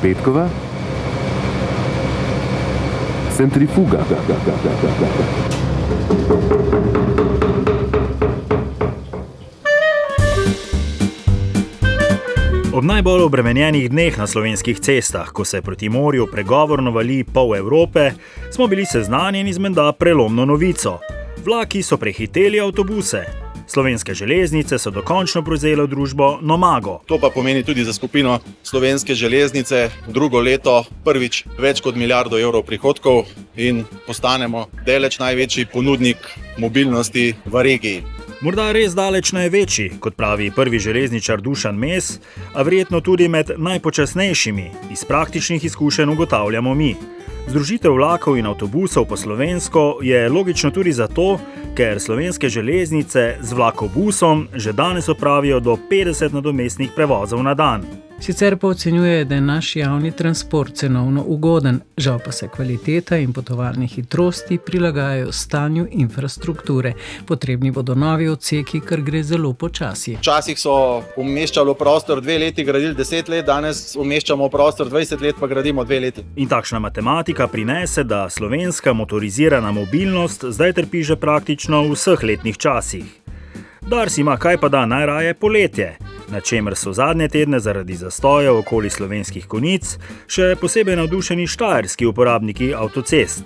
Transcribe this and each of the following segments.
Petkova, centrifuga. Ob najbolj obremenjenih dneh na slovenskih cestah, ko se proti morju pregovorno vali pol Evrope, smo bili seznanjeni z menda prelomno novico. Vlaki so prehiteli avtobuse. Slovenske železnice so dokončno prevzele družbo Nomago. To pa pomeni tudi za skupino Slovenske železnice drugo leto prvič več kot milijardo evrov prihodkov in postanemo daleč največji ponudnik mobilnosti v regiji. Morda res daleč največji, kot pravi prvi železničar Dušan Mes, a verjetno tudi med najpočasnejšimi. Iz praktičnih izkušenj ugotavljamo mi. Združitev vlakov in avtobusov po slovensko je logično tudi zato, ker slovenske železnice z vlakobusom že danes opravijo do 50 nadomestnih prevozov na dan. Sicer pa ocenjuje, da je naš javni transport cenovno ugoden, žal pa se kvaliteta in potovalne hitrosti prilagajajo stanju infrastrukture. Potrebni bodo novi odseki, ker gre zelo počasi. Včasih so umeščali v prostor 2 leti, gradili 10 let, danes umeščamo v prostor 20 let, pa gradimo 2 leti. In takšna matematika prinese, da slovenska motorizirana mobilnost zdaj trpi že praktično v vseh letnih časih. Dars ima kaj pa da najraje poletje, na čemer so zadnje tedne zaradi zastojev okoli slovenskih konic še posebej navdušeni štajerski uporabniki avtocest.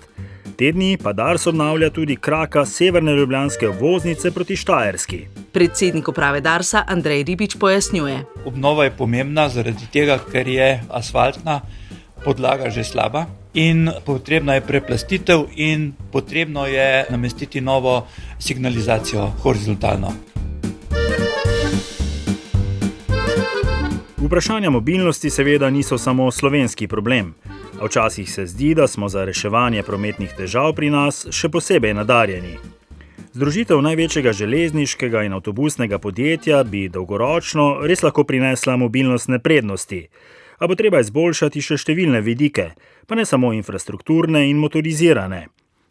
Te dni pa Dars obnavlja tudi kraka severne ljubljanske obvoznice proti Štajerski. Predsednik uprave Darsa Andrej Ribič pojasnjuje. Obnova je pomembna zaradi tega, ker je asfaltna podlaga že slaba in potrebna je preplastitev in potrebno je namestiti novo signalizacijo horizontalno. Vprašanja mobilnosti seveda niso samo slovenski problem, a včasih se zdi, da smo za reševanje prometnih težav pri nas še posebej nadarjeni. Združitev največjega železniškega in avtobusnega podjetja bi dolgoročno res lahko prinesla mobilnostne prednosti, a bo treba izboljšati še številne vidike, pa ne samo infrastrukturne in motorizirane.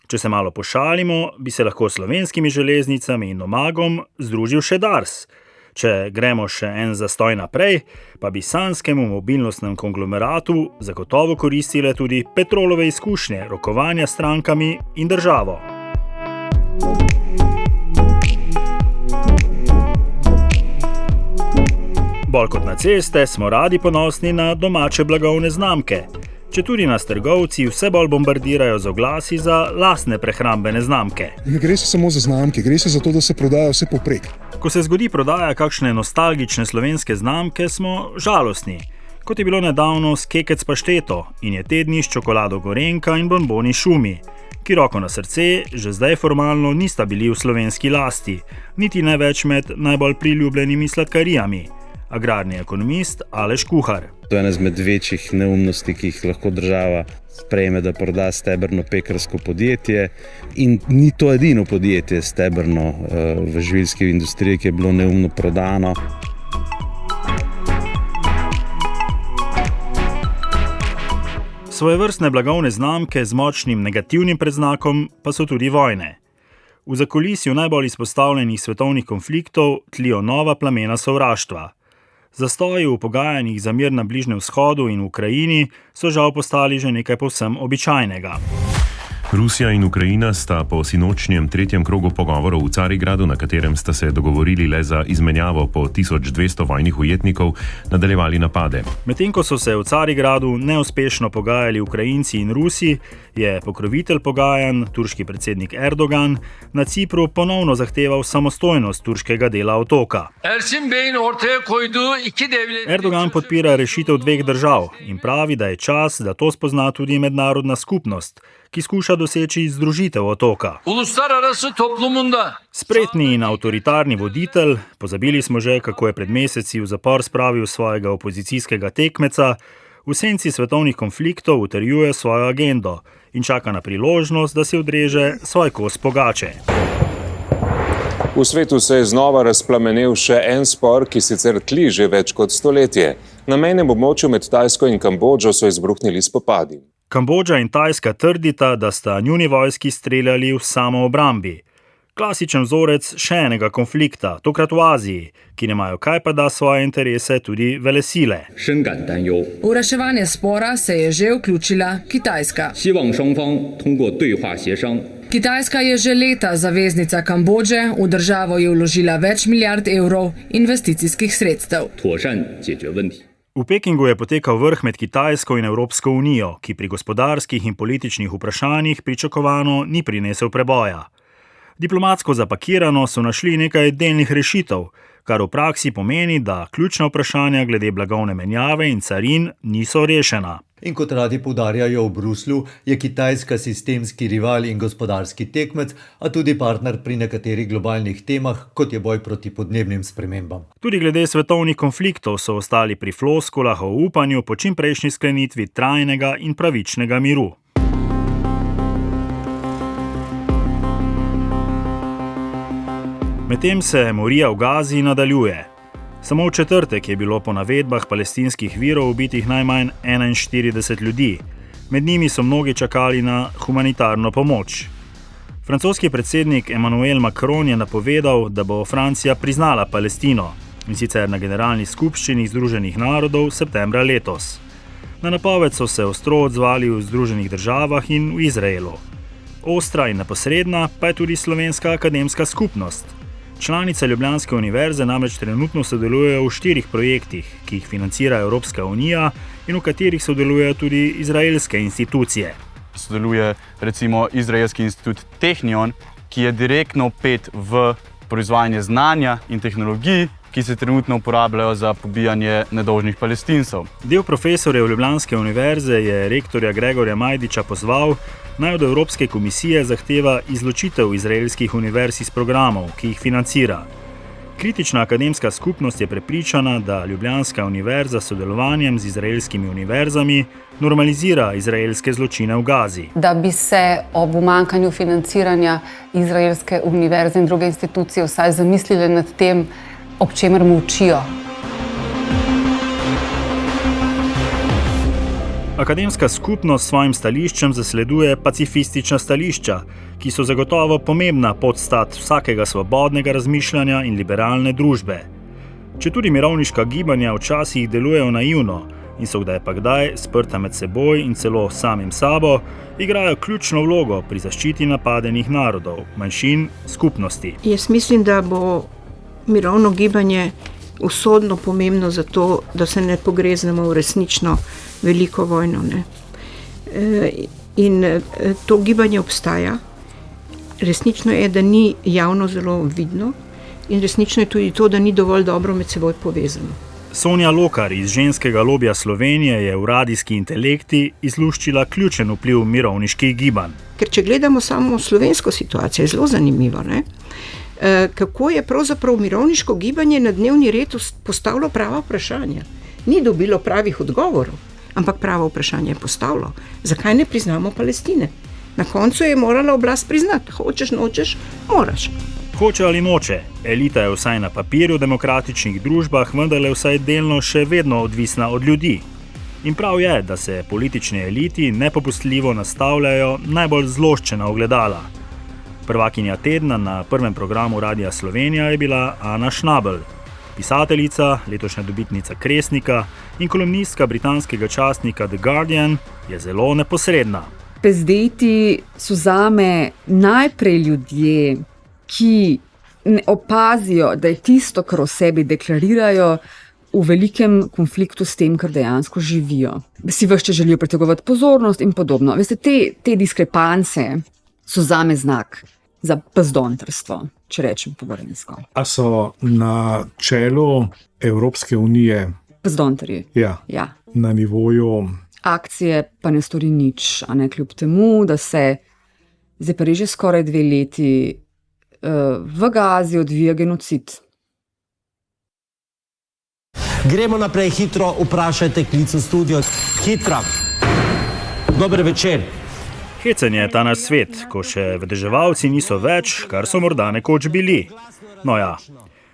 Če se malo pošalimo, bi se lahko s slovenskimi železnicami in Nomagom združil še Dars. Če gremo še en zastoj naprej, pa bi sanjskemu mobilnostnem konglomeratu zagotovo koristile tudi Petrolove izkušnje rokovanja s strankami in državo. Bolj kot na ceste smo radi ponosni na domače blagovne znamke, četudi nas trgovci vse bolj bombardirajo z oglasi za lastne prehrambene znamke. Ne gre se samo za znamke, gre se za to, da se prodaja vse povprek. Ko se zgodi prodaja kakšne nostalgične slovenske znamke, smo žalostni, kot je bilo nedavno s Kekec pašteto in je te dni s čokolado Gorenjka in bonboni Šumi, ki roko na srce že zdaj formalno nista bili v slovenski lasti, niti ne več med najbolj priljubljenimi sladkarijami. Agrarni ekonomist Aleš Kuhar. To je ena izmed večjih neumnosti, ki jih lahko država sprejme, da proda stebrno pekarsko podjetje. In ni to edino podjetje stebrno v živilski industriji, ki je bilo neumno prodano. Svojevrstne blagovne znamke z močnim negativnim predznakom pa so tudi vojne. V zakulisju najbolj izpostavljenih svetovnih konfliktov tlijo nova plamena sovraštva. Zastoji v pogajanjih za mir na Bližnjem vzhodu in v Ukrajini so žal postali že nekaj povsem običajnega. Rusija in Ukrajina sta po sinočnjem 3. krogu pogovorov v Carigradu, na katerem sta se dogovorili le za izmenjavo po 1200 vojnih ujetnikov, nadaljevali napade. Medtem ko so se v Carigradu neuspešno pogajali Ukrajinci in Rusi, je pokrovitelj pogajanj, turški predsednik Erdogan, na Cipru ponovno zahteval samostojnost turškega dela otoka. Erdogan podpira rešitev 2 držav in pravi, da je čas, da to spozna tudi mednarodna skupnost, ki skuša doseči združitev otoka. Spretni in avtoritarni voditelj, pozabili smo že, kako je pred meseci v zapor spravil svojega opozicijskega tekmeca, v senci svetovnih konfliktov utrjuje svojo agendo in čaka na priložnost, da si odreže svoj kos pogače. V svetu se je znova razplamenel še en spor, ki sicer tli že več kot stoletje. Na mejnem območju med Tajsko in Kambodžo so izbruhnili spopadi. Kambodža in Tajska trdita, da sta njuni vojski streljali v samoobrambi. Klasičen vzorec še enega konflikta, tokrat v Aziji, ki nemajo kaj pa da svoje interese tudi velesile. V reševanje spora se je že vključila Kitajska. Kitajska je že leta zaveznica Kambodže, v državo je vložila več milijard evrov investicijskih sredstev. V Pekingu je potekal vrh med Kitajsko in Evropsko unijo, ki pri gospodarskih in političnih vprašanjih pričakovano ni prinesel preboja. Diplomatsko zapakirano so našli nekaj delnih rešitev, kar v praksi pomeni, da ključna vprašanja glede blagovne menjave in carin niso rešena. In kot radi poudarjajo v Bruslju, je Kitajska sistemski rival in gospodarski tekmec, a tudi partner pri nekaterih globalnih temah, kot je boj proti podnebnim spremembam. Tudi glede svetovnih konfliktov so ostali pri floskulah o upanju po čimprejšnji sklenitvi trajnega in pravičnega miru. Medtem se morija v Gazi nadaljuje. Samo v četrtek je bilo po navedbah palestinskih virov ubitih najmanj 41 ljudi. Med njimi so mnogi čakali na humanitarno pomoč. Francoski predsednik Emmanuel Macron je napovedal, da bo Francija priznala Palestino, in sicer na generalni skupščini Združenih narodov septembra letos. Na napoved so se ostro odzvali v Združenih državah in v Izraelu. Ostra in neposredna pa je tudi slovenska akademska skupnost. Članice Ljubljanske univerze namreč trenutno sodelujejo v 4 projektih, ki jih financira Evropska unija in v katerih sodelujejo tudi izraelske institucije. Sodeluje recimo Izraelski institut Technion, ki je direktno vpet v proizvajanje znanja in tehnologij, ki se trenutno uporabljajo za pobijanje nedolžnih Palestincev. Del profesorjev Ljubljanske univerze je rektorja Gregorja Majdiča pozval, naj od Evropske komisije zahteva izločitev izraelskih univerz iz programov, ki jih financira. Kritična akademska skupnost je prepričana, da Ljubljanska univerza s sodelovanjem z izraelskimi univerzami normalizira izraelske zločine v Gazi. Da bi se ob umanjkanju financiranja izraelske univerze in druge institucije vsaj zamislile nad tem, ob čemer molčijo. Akademska skupnost s svojim stališčem zasleduje pacifistična stališča, ki so zagotovo pomembna podstat vsakega svobodnega razmišljanja in liberalne družbe. Četudi mirovniška gibanja včasih delujejo naivno in so kdaj pa kdaj sprta med seboj in celo samim sabo, igrajo ključno vlogo pri zaščiti napadenih narodov, manjšin, skupnosti. Jaz mislim, da bo mirovno gibanje usodno pomembno za to, da se ne pogreznemo v resnično veliko vojno. In to gibanje obstaja. Resnično je, da ni javno zelo vidno in resnično je tudi to, da ni dovolj dobro med seboj povezano. Sonja Lokar iz ženskega lobija Slovenije je v radijski intelekti izluščila ključen vpliv mirovniških gibanj. Ker če gledamo samo slovensko situacijo, je zelo zanimivo, kako je pravzaprav mirovniško gibanje na dnevni red postavilo prava vprašanja. Ni dobilo pravih odgovorov, ampak pravo vprašanje je postavilo. Zakaj ne priznamo Palestine? Na koncu je morala oblast priznati. Hočeš, nočeš, moraš. Hoče ali noče, elita je vsaj na papirju v demokratičnih družbah vendarle vsaj delno še vedno odvisna od ljudi. In prav je, da se politični eliti nepopustljivo nastavljajo najbolj zloščena ogledala. Prvakinja tedna na prvem programu Radia Slovenija je bila Ana Schnabel, pisateljica, letošnja dobitnica Kresnika in kolumnistka britanskega časnika The Guardian, je zelo neposredna. Pezdejti so zame najprej ljudje, ki ne opazijo, da je tisto, kar o sebi deklarirajo, v velikem konfliktu s tem, kar dejansko živijo. Si ves čas želijo pritegovati pozornost in podobno. Veste, te diskrepance so zame znak za pezdontrstvo, če rečem pogorensko. A so na čelu Evropske unije pezdontarji? Ja. Na nivoju akcije pa ne stori nič, a ne kljub temu, da se zdaj pa že skoraj 2 leti v Gazi odvija genocid. Gremo naprej, hitro vprašajte klicen studio. Hitro. Dober večer. Hecen je ta naš svet, ko še vedeževalci niso več, kar so morda nekoč bili. No ja,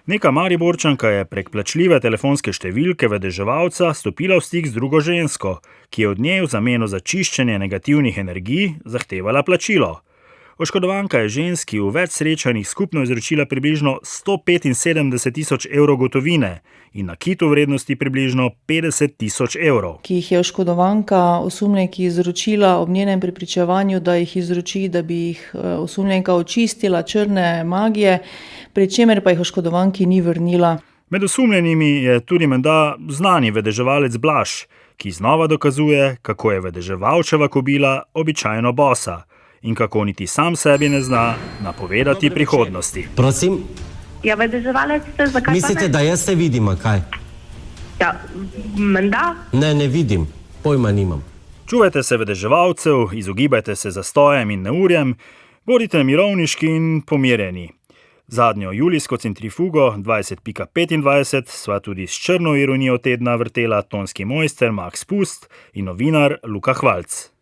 neka Mariborčanka je prek plačljive telefonske številke vedeževalca stopila v stik z drugo žensko, ki je od nje v zameno za čiščenje negativnih energij zahtevala plačilo. Oškodovanka je ženski v več srečanjih skupno izročila približno 175 000 evrov gotovine in nakit v vrednosti približno 50 000 evrov. Ki jih je oškodovanka osumljenki izročila ob njenem prepričevanju, da jih izroči, da bi jih osumljenka očistila črne magije, pri čemer pa jih oškodovanki ni vrnila. Med osumljenimi je tudi menda znani vedeževalec Blaž, ki znova dokazuje, kako je vedeževalčeva kobila običajno bosa in kako niti sam sebi ne zna napovedati prihodnosti. Prosim? Ja, vedeževalec ste, zakaj Mislite, pa ne? da jaz se vidim, a kaj? Ja, menda? Ne vidim. Pojma nimam. Čuvajte se vedeževalcev, izogibajte se zastojem in neurjem, bodite mirovniški in pomirjeni. Zadnjo julijsko centrifugo 20.25 sva tudi s črno ironijo tedna vrtela tonski mojster Max Pust in novinar Luka Hvalc.